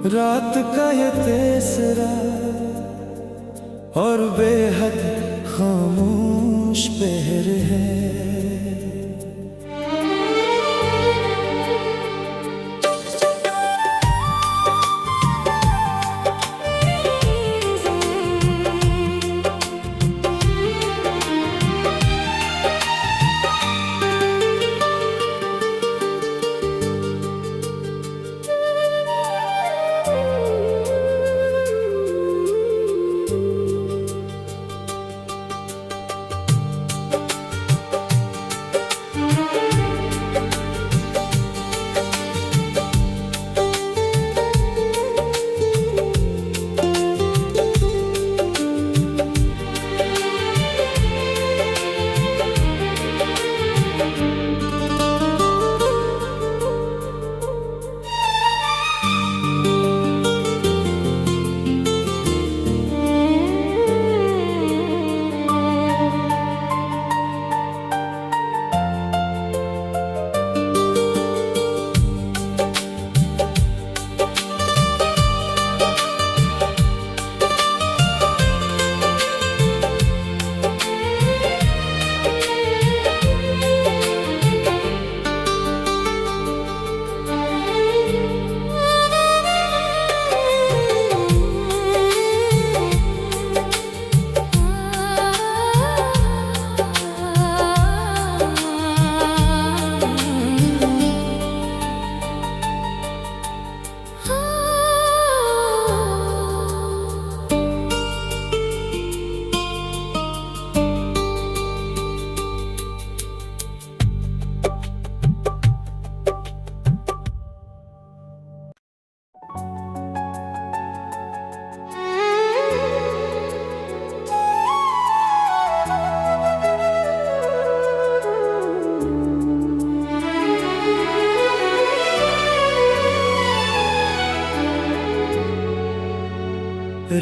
रात का ये तेसरा और बेहद खामोश पहर है।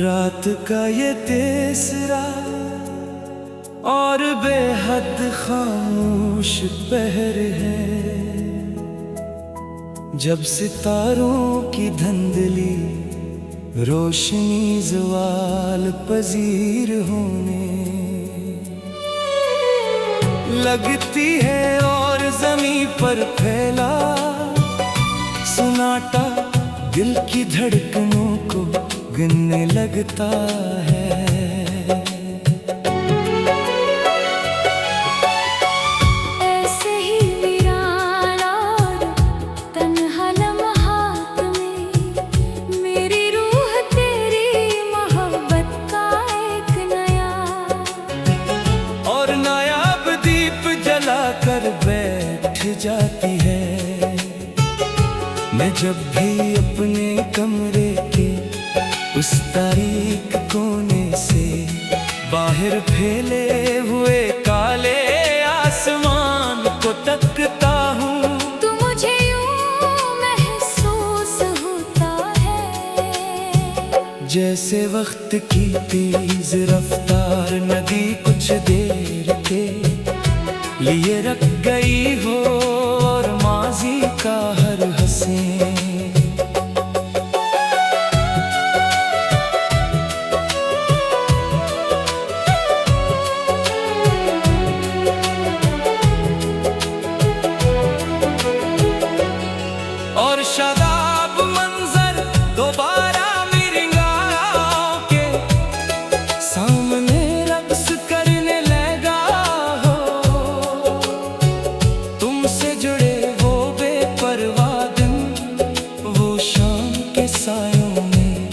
रात का ये तेसरा और बेहद खामोश पहर है। जब सितारों की धुंधली रोशनी ज़वाल पजीर होने लगती है और ज़मीं पर फैला सन्नाटा दिल की धड़कनों को गिनने लगता है। ऐसे ही वीरान और तन्हा लम्हात में मेरी रूह तेरी मोहब्बत का एक नया और नायाब दीप जला कर बैठ जाती है। मैं जब भी अपने कमरे के उस तारीक कोने से बाहर फैले हुए काले आसमान को तकता हूँ तो मुझे यूं महसूस होता है जैसे वक्त की तेज रफ्तार नदी कुछ देर के लिए रख गई हो और माजी का हर हंसे और शादाब मंजर दोबारा मेरी आँखों के सामने रक्स करने लगा हो। तुमसे जुड़े वो बेपरवाह दिन वो शाम के सायों में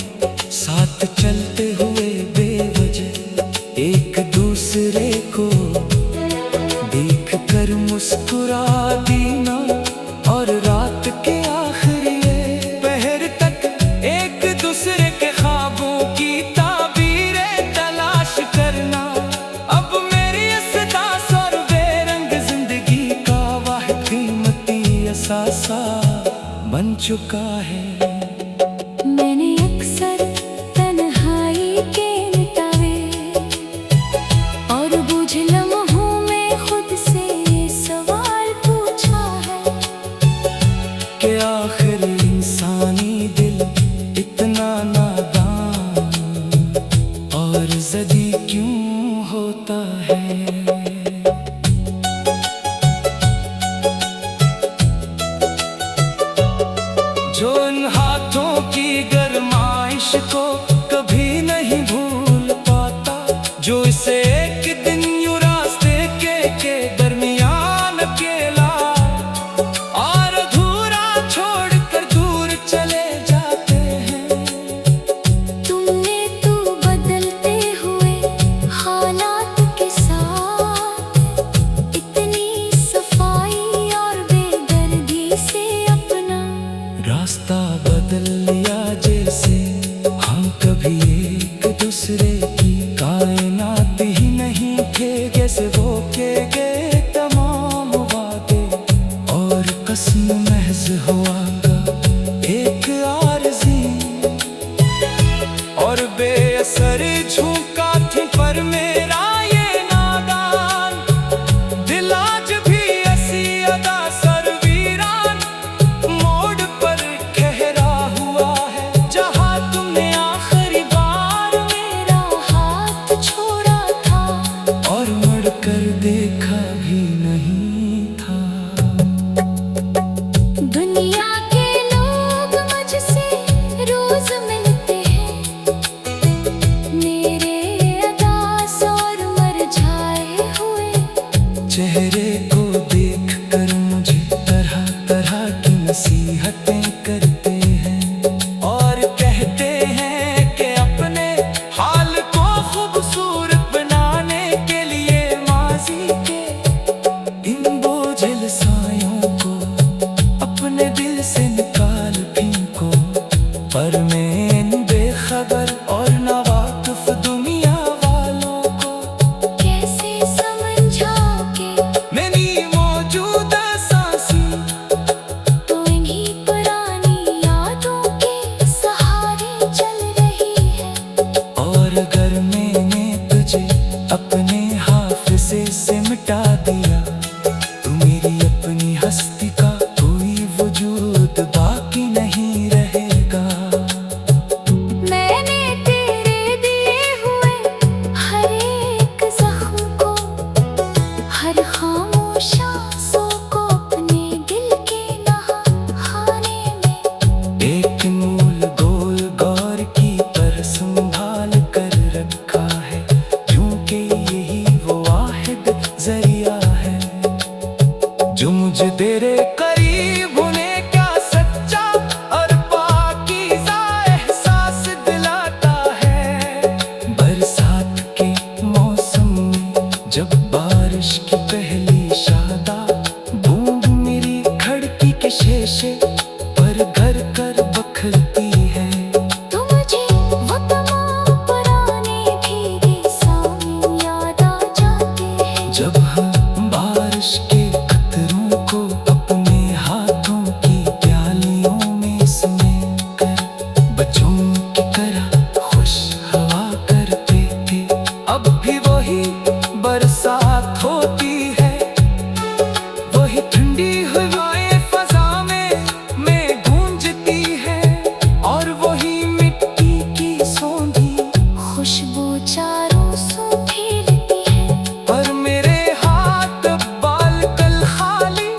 साथ चलते हुए बेवजह एक दूसरे को देख कर मुस्कुरा देना और रात के आखिरी पहर तक एक दूसरे के ख्वाबों की ताबीरें तलाश करना अब मेरी इस दास और बेरंग जिंदगी का वाहिद कीमती असासा बन चुका है। मैंने अक्सर तन्हाई के मिटावे और बुझ लम्हों में खुद से सवाल पूछा है कि आखिर इंसानी दिल रास्ता बदल लिया जैसे हम कभी एक दूसरे की कायनात ही नहीं थे। जैसे वो के गए तमाम वादे और कसम महज हुआ एक आरज़ी और बेअसर झुका थी पर मेरा ये नादान दिल आज भी ऐसी अदा सर वीरान मोड़ पर ठहरा हुआ है जहाँ तुमने आखिरी बार मेरा हाथ छोड़ा था और मुड़कर देखा भी नहीं था। दुनिया के लोग मुझसे रोज मिलते हैं, मेरे अदास और मुरझाए हुए चेहरे को देख कर मुझे तरह तरह की नसीहतें करते हैं और कहते हैं कि अपने हाल को खूबसूरत बनाने के लिए माजी के इन बोझिल सायों को अपने दिल से निकाल फेंको। पर मैं बेखबर और नावाकिफ दुनिया वालों को कैसे समझाओगे मेरी मौजूदा सांसी तो इन्हीं पुरानी यादों के सहारे चल रही है। और अगर मैंने तुझे अपने हाफिज़े से मिटा दिया तो मेरी अपनी हस्ती का कोई वजूद बाकी नहीं रहेगा। मैंने तेरे दिए हुए हर एक जख्म को, हर खामोश आंसू को अपने दिल के नहाने में एक मूल गोल गौर की पर संभाल कर रखा है क्योंकि यही वो वाहिद जरिया है जो मुझे तेरे करीब होने का सच्चा और पाकीज़ा एहसास दिलाता है। बरसात के मौसम में जब बारिश की पहली शादा बूंद मेरी खिड़की के शीशे पर घर कर बखरती है तो मुझे वो तमाम पुराने भीगे सामे याद आ जाते हैं। जब हम बारिश के कतरों को अपने हाथों की प्यालियों में समेट कर बच्चों की तरह खुश हवा करते थे अब भी वही बरसात होती है। वही ठंडी हवाएं फजा में गूंजती है और वही मिट्टी की सौंधी खुशबू चारों सू फैलती है। पर मेरे हाथ बाल कल खाली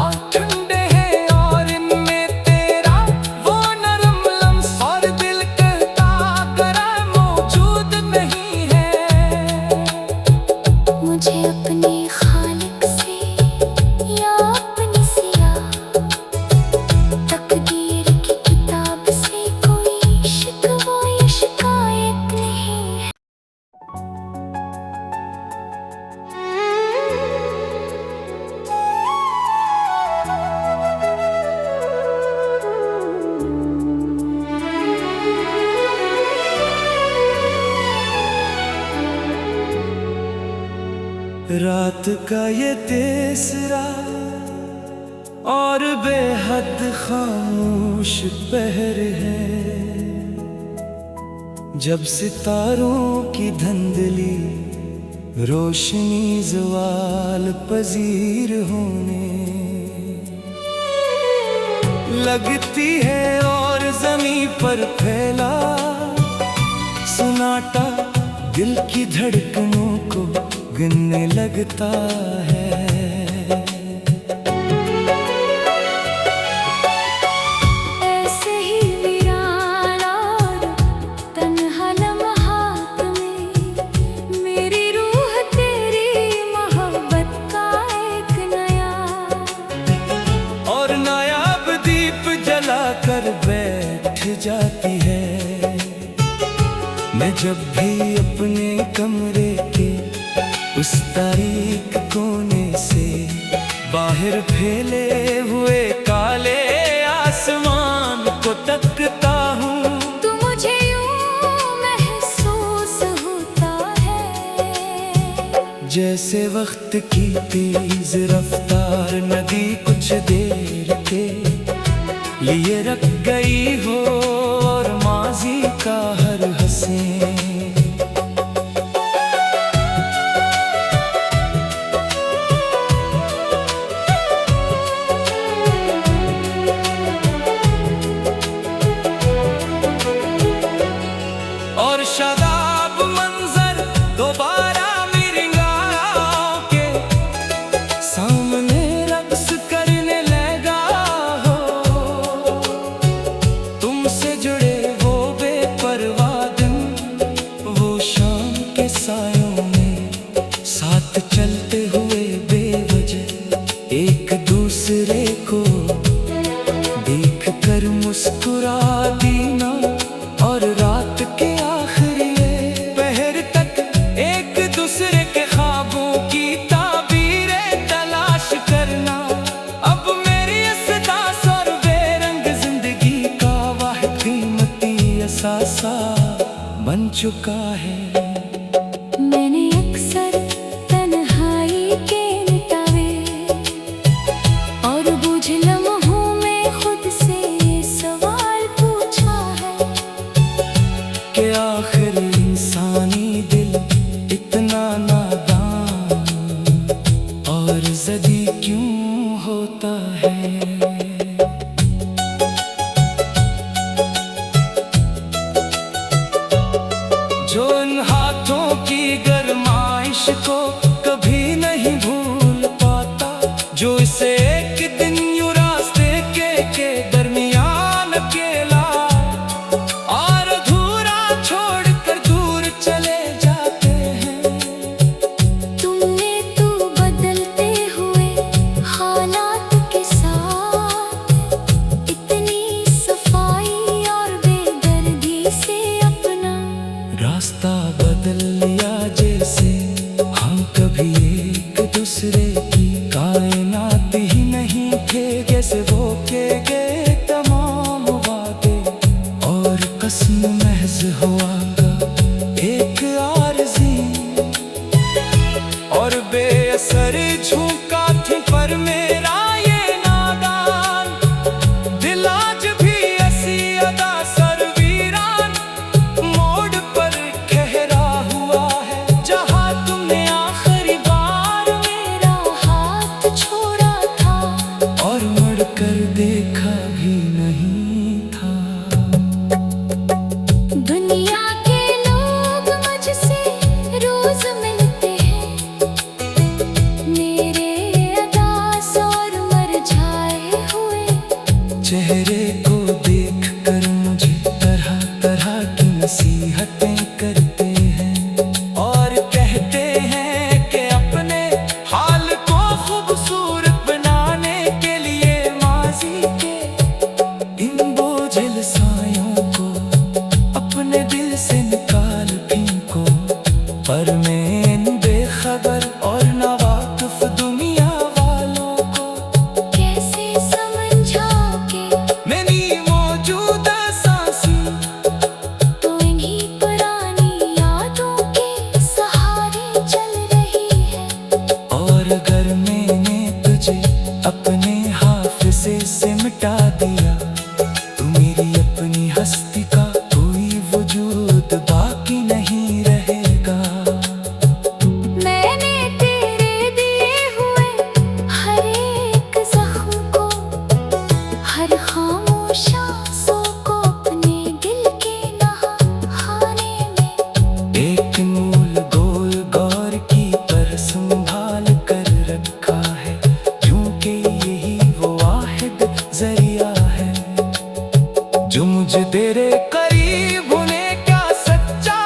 और ठंडे हैं और इनमें तेरा वो नरम लम्स और दिल कहता करा मौजूद नहीं है। मुझे अपने खालिक से या अपनी सियाह तकदीर की किताब से कोई शिकवा या शिकायत नहीं है। रात का ये तीसरा और बेहद खामोश पहर है जब सितारों की धंधली रोशनी ज़वाल पजीर होने लगती है और ज़मीं पर फैला सन्नाटा दिल की धड़कनों को गिनने लगता है। ऐसे ही वीरान और तन्हा लम्हात में मेरी रूह तेरी मोहब्बत का एक नया और नायाब दीप जला कर बैठ जाती है। मैं जब भी अपने कमरे के उस तारीक कोने से बाहर फैले हुए काले आसमां को तकता हूँ तू मुझे यूं महसूस होता है जैसे वक्त की तेज रफ्तार नदी कुछ देर के लिए रख गई हो और माजी का हर हंसे और शादाब मंजर दोबारा मेरी आँखों के सामने रक्स करने लगा हो तुमसे जुड़े वो बेपरवाह दिन वो शाम के सायों में साथ चलते हुए बेवजह एक दूसरे को देख कर मुस्कुरा देना और रात के आखिरी पहर तक एक दूसरे के ख्वाबों की ताबीरें तलाश करना अब मेरी इस और बेरंग जिंदगी का वाहिद कीमती असासा बन चुका है मैंने अक्सर तन्हाई के मिटावे और बुझ लम्हों में खुद से सवाल पूछा है कि आखिर इंसानी दिल इतना नादान और ज़दी क्यों होता है जो इन हाथों की गरमाइश को कभी नहीं भूल पाता जो इसे एक दिन यूं रास्ते के दरमियान अकेला और अधूरा छोड़कर दूर चले जाते हैं तुमने तो बदलते हुए हालात के साथ इतनी सफाई और बेदर्दी से अपना रास्ता बदल लिया जैसे हम कभी एक दूसरे की कायनात ही नहीं थे जैसे वो के गए तमाम वादे और कसम महज हुआ का एक आरज़ी और बेअसर झुका थी पर मेरा ये नादान दिल आज भी ऐसी अदा सरवीरान मोड़ पर ठहरा हुआ है जहाँ तुमने आखिरी बार मेरा हाथ छोड़ा था और मुड़कर देखा भी नहीं था दुनिया के लोग मुझसे रोज मिलते हैं मेरे अदास और मरझाए हुए चेहरे को देख कर मुझे तरह तरह की नसीहतें करते हैं और कहते हैं कि अपने हाल को खूबसूरत बनाने के लिए माजी के इन बोझिल सायों को अपने दिल से निकाल फेंको पर मैं बेखबर और नावाकिफ दुनिया वालों को कैसे समझाओगे मेरी मौजूदा सांसें तो इन्हीं पुरानी यादों के सहारे चल रही है और अगर मैंने तुझे अपने हाफिज़े से मिटा दिया तो मेरी अपनी हस्ती का कोई वजूद बाकी नहीं रहेगा मैंने तेरे दिए हुए हर एक जख्म को हर खामोश आंसू को अपने दिल के नहाने में एक मूल गोल गौर की पर संभाल कर रखा है क्योंकि यही वो वाहिद जरिया है जो मुझे तेरे करीब होने का सच्चा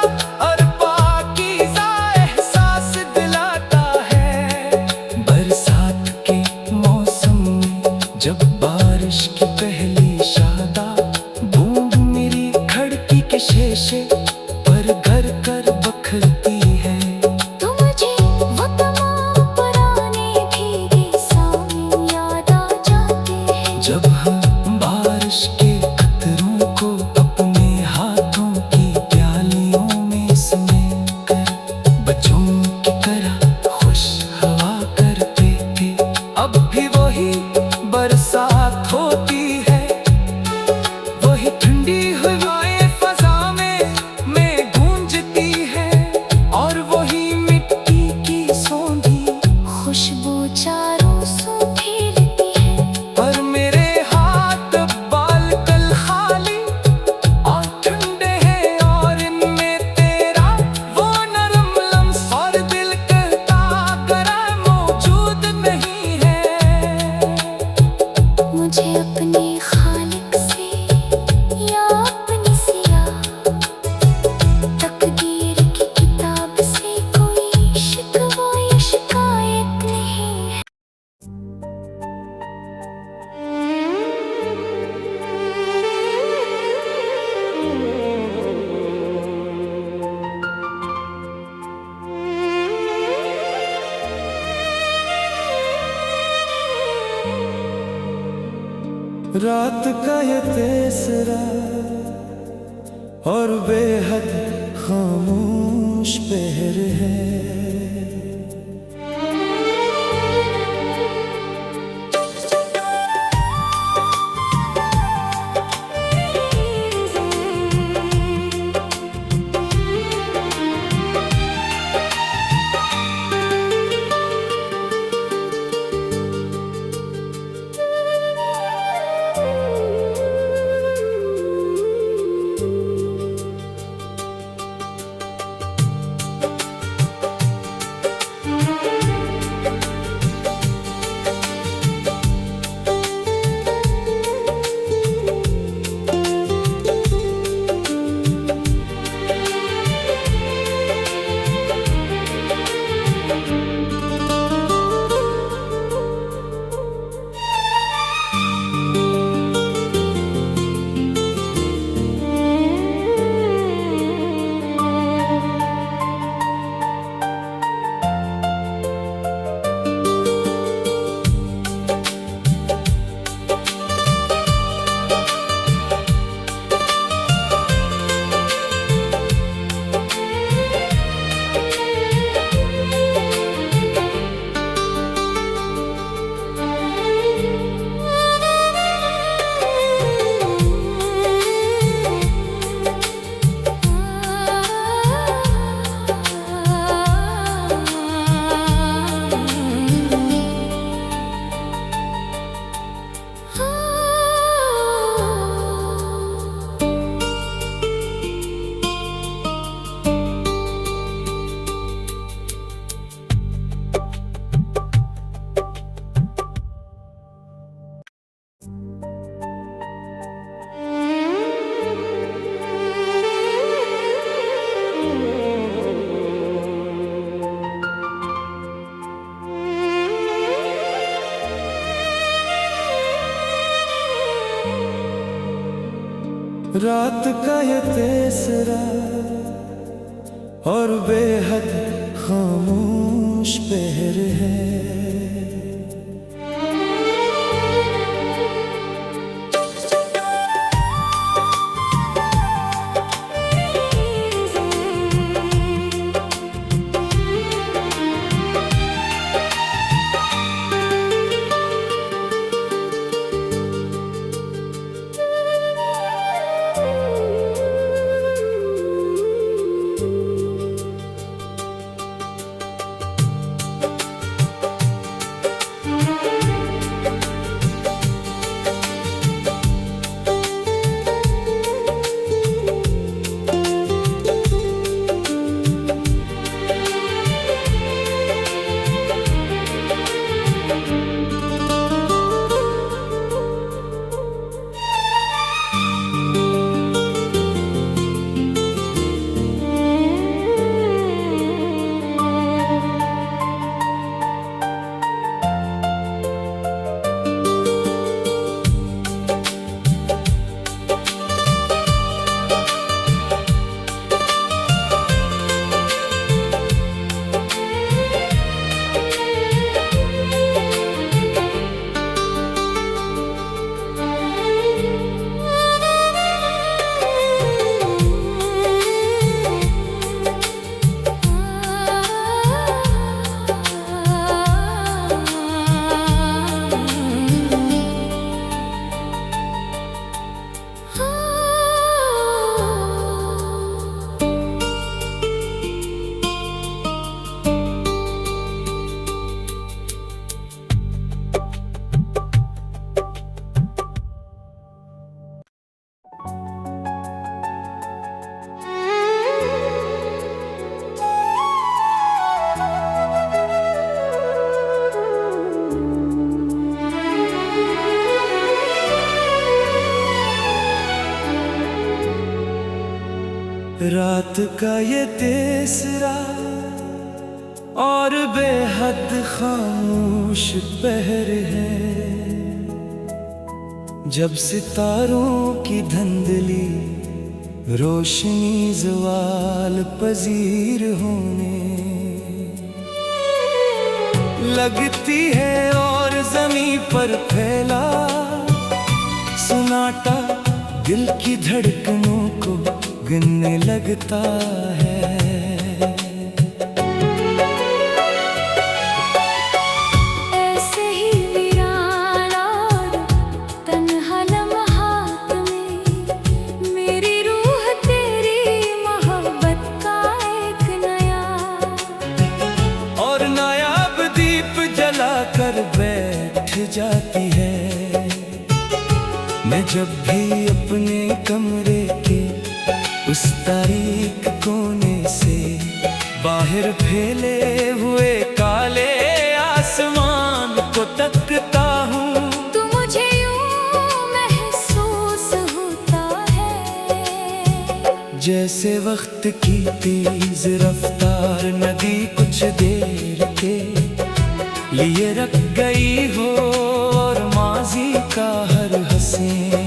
और पाकीज़ा एहसास दिलाता है बरसात के मौसम में जब बारिश की पहली शादा बूंद मेरी खिड़की के शीशे पर घर कर बखरती है तो मुझे वो तमाम पुराने भीगे सावन याद आ जाते हैं जब हम बारिश के कतरों अपने खालिक से या अपनी सिया तकदीर की किताब से कोई शिकवा या शिकायत नहीं है। रात का ये तीसरा और बेहद खामोश पहर है। रात का ये तीसरा और बेहद खामोश पहर है। रात का ये तीसरा और बेहद खामोश पहर है, जब सितारों की धुंधली रोशनी ज़वाल पजीर होने लगती है और ज़मीं पर फैला सन्नाटा दिल की धड़कनों को गिनने लगता है। ऐसे ही वीरान और तन्हा लम्हात में मेरी रूह तेरी मोहब्बत का एक नया और नायाब दीप जला कर बैठ जाती है। मैं जब भी अपने कमरे के उस तारीक कोने से बाहर फैले हुए काले आसमान को तकता हूँ, तो मुझे यूं महसूस होता है जैसे वक्त की तेज रफ्तार नदी कुछ देर के लिए रख गई हो और माजी का हर हसीन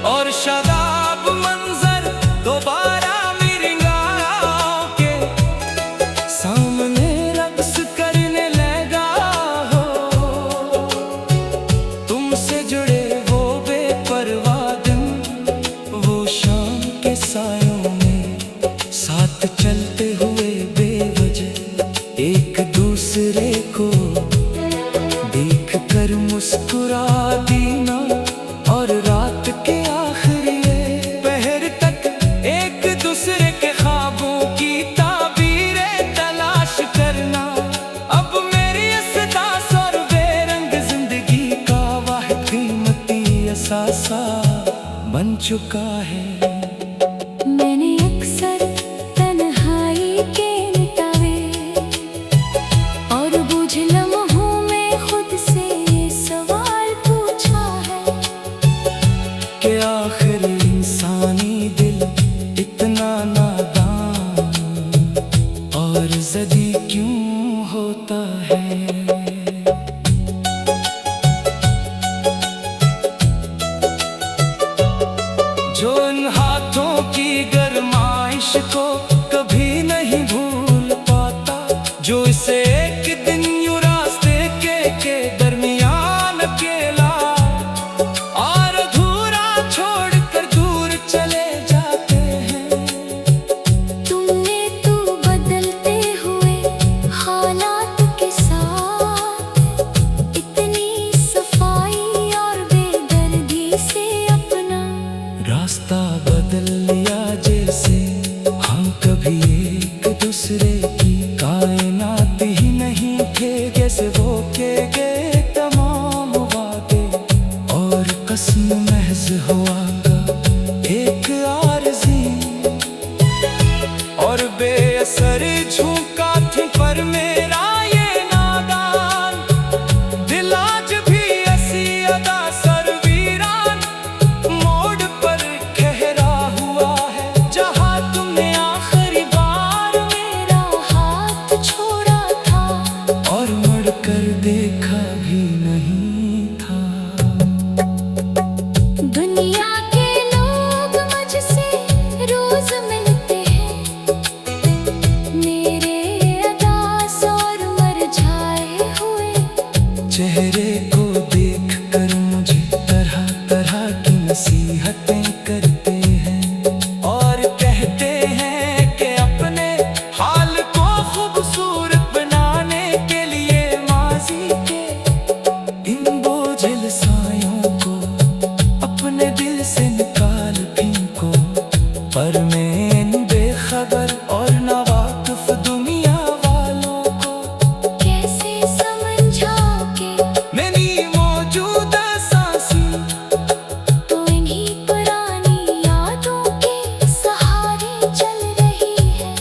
और शादाब मंजर दोबारा मेरी आँखों के सामने रक्स करने लगा हो। तुमसे जुड़े वो बेपरवाह दिन, वो शाम के सायों में साथ चलते हुए बेवजह एक दूसरे को देख कर मुस्कुरा देना, और रात के आखिरी पहर तक एक दूसरे के ख्वाबों की ताबीरें तलाश करना अब मेरी इस दास और बेरंग जिंदगी का वाहिद कीमती असासा बन चुका है। मैंने अक्सर तन्हाई के निटावे और बुझ लम्हों में खुद से ये सवाल पूछा है कि आखिर इंसानी दिल इतना नादान और ज़दी क्यों होता है। जो इन हाथों की गरमाइश को कभी नहीं भूल पाता, जो इसे एक दिन यूं रास्ते के दरमियान अकेला और अधूरा छोड़कर दूर चले जाते हैं। तुमने तो बदलते हुए हालात के साथ इतनी सफाई और बेदर्दी से अपना रास्ता बदल लिया, जैसे हम कभी एक दूसरे की कायनात ही नहीं थे। जैसे वो के गए तमाम वादे और कसम महज हुआ का एक आरज़ी और बेअसर झोंका थी पर मेरा ये नादान दिल आज भी ऐसी अदा सर वीरान मोड़ पर ठहरा हुआ है, जहाँ तुमने आखिरी बार मेरा हाथ छोड़ा था और मुड़ कर देखा भी नहीं था। दुनिया के लोग मुझसे रोज मिलते हैं, मेरे अदास और मुरझाए हुए चेहरे को देख कर मुझे तरह तरह की नसीहतें करते हैं और कहते हैं कि अपने हाल को खूबसूरत बनाने के लिए माजी के इन बोझिल सायों को अपने दिल से निकाल फेंको। पर मैं इन बेखबर और नावाकिफ दुनिया वालों को कैसे समझाओगे मेरी मौजूदा सांसें तो इन्हीं पुरानी यादों के सहारे चल रही है।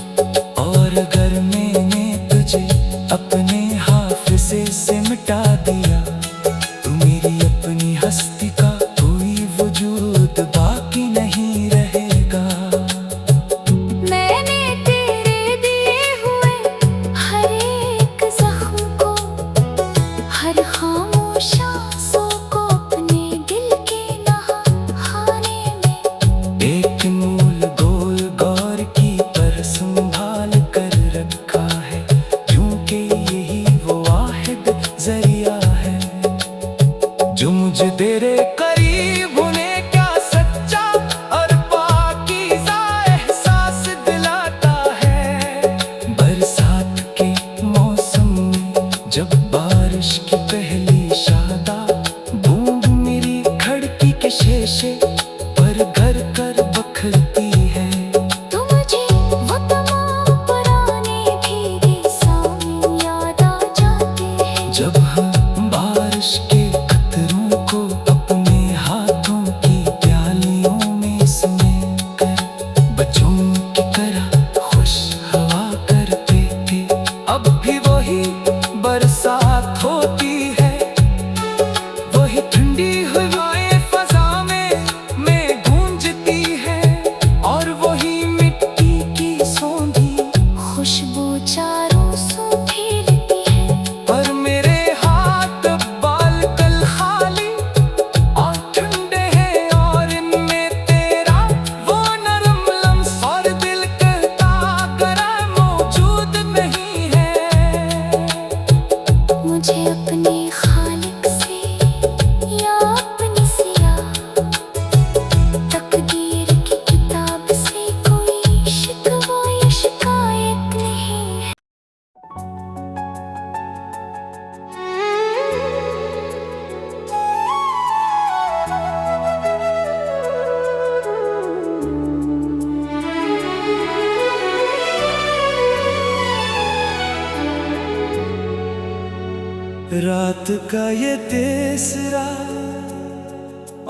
रात का ये तीसरा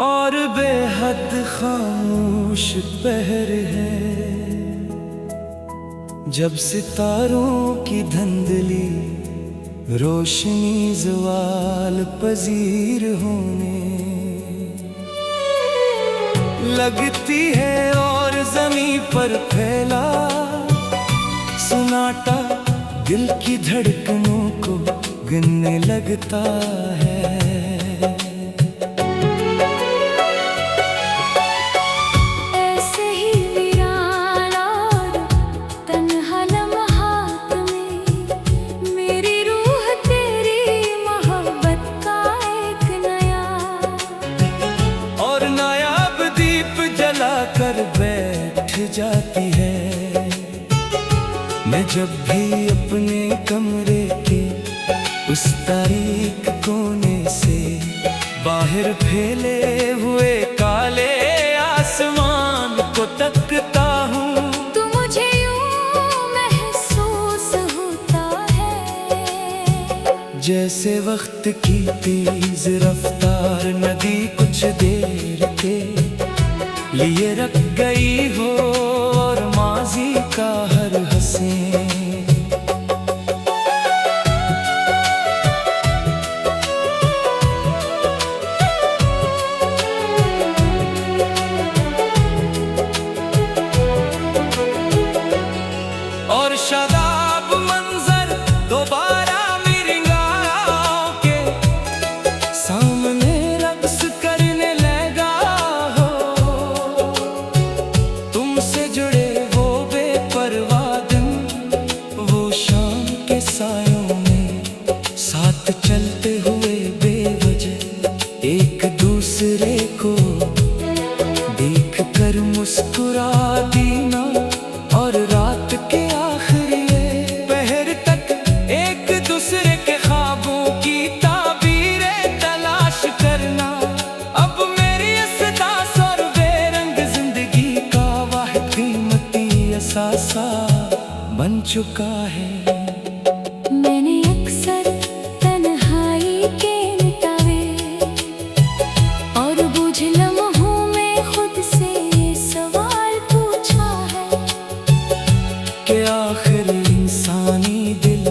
और बेहद खामोश पहर है, जब सितारों की धुंधली रोशनी ज़वाल पजीर होने लगती है और ज़मीं पर फैला सन्नाटा दिल की धड़कनों को गिनने लगता है। ऐसे ही वीरान और तन्हा लम्हात में मेरी रूह तेरी मोहब्बत का एक नया और नायाब दीप जलाकर बैठ जाती है। मैं जब भी अपने कमरे के उस तारीक कोने से बाहर फैले हुए काले आसमान को तकता हूँ, तो मुझे यूं महसूस होता है जैसे वक्त की तेज रफ्तार नदी कुछ देर के लिए रख गई हो और माजी का हर हंसे और शादाब मंजर दोबारा मेरी गाहों के सामने रक्स करने लगा हो। तुमसे जुड़े वो बेपरवाह दिन, वो शाम के सायों में साथ चलते हुए बेवजह एक दूसरे को देख कर मुस्कुरा देना, और रात के आखिरी पहर तक एक दूसरे के ख्वाबों की ताबीरें तलाश करना अब मेरी असदास और बेरंग जिंदगी का वाहिद कीमती असासा बन चुका है। मैंने अक्सर तन्हाई के मिटावे और बुझ लम्हों में खुद से ये सवाल पूछा है कि आखिर इंसानी दिल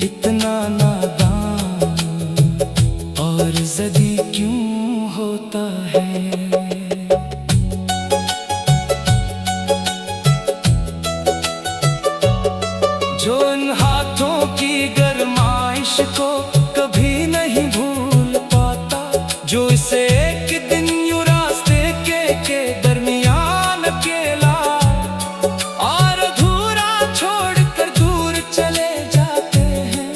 इतना नादान और ज़दी क्यों होता है। जो इन हाथों की गरमाइश को कभी नहीं भूल पाता, जो इसे एक दिन यूं रास्ते के दरमियान अकेला और अधूरा छोड़कर दूर चले जाते हैं।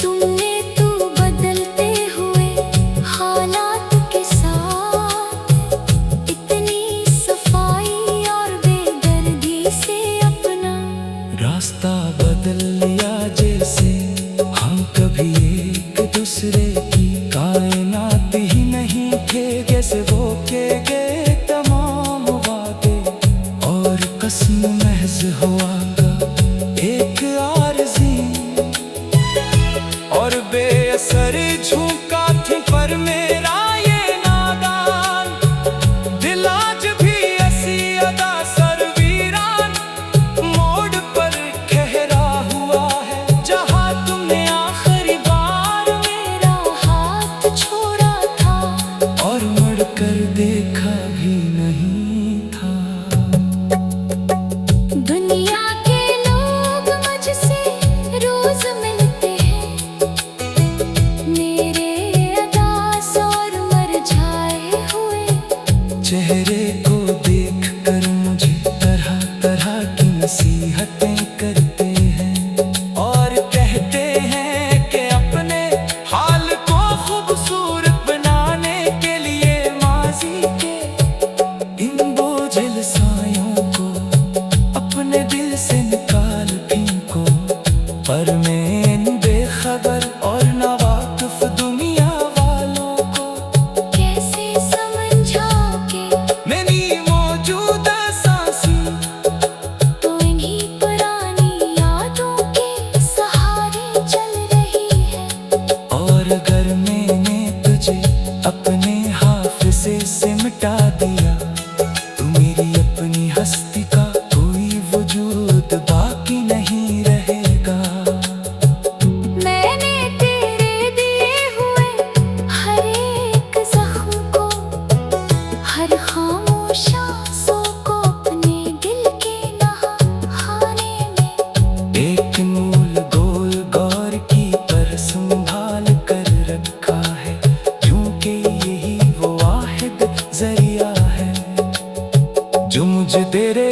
तुमने तो बदलते हुए हालात के साथ इतनी सफाई और बेदर्दी से अपना रास्ता बदल लिया, जैसे हम कभी एक दूसरे की कायनात ही नहीं थे। जैसे वो के गए तमाम वादे और कसम महज हुआ का एक आरज़ी, और बेअसर झुका थी पर मेरा ये नादान दिल आज भी ऐसी अदा सर वीरान मोड़ पर ठहरा हुआ है, जहाँ तुमने आखिरी बार मेरा हाथ छोड़ा था और मुड़ कर देखा भी नहीं था। दुनिया के लोग मुझसे रोज मिलते हैं, मेरे अदास और मरझाए हुए चेहरे को देख कर मुझे तरह तरह की नसीहतें करते हैं और कहते हैं कि अपने हाल को खूबसूरत बनाने के लिए माजी के इन बोझिल सायों को अपने दिल से निकाल फेंको। पर मैं इन बेखबर और नावाकिफ दुनिया वालों को कैसे समझा के मेरी मौज मिटा दिया। तू मेरी अपनी हस्ती का कोई वजूद बाकी नहीं रहेगा। मैंने तेरे दिए हुए हर एक जख्म को, हर खामोश आंसू को अपने दिल के नहाने में एक मूल गोल गौर की पर संभाल कर रखा है, क्योंकि यही वो वाहिद जरिया है जो मुझे तेरे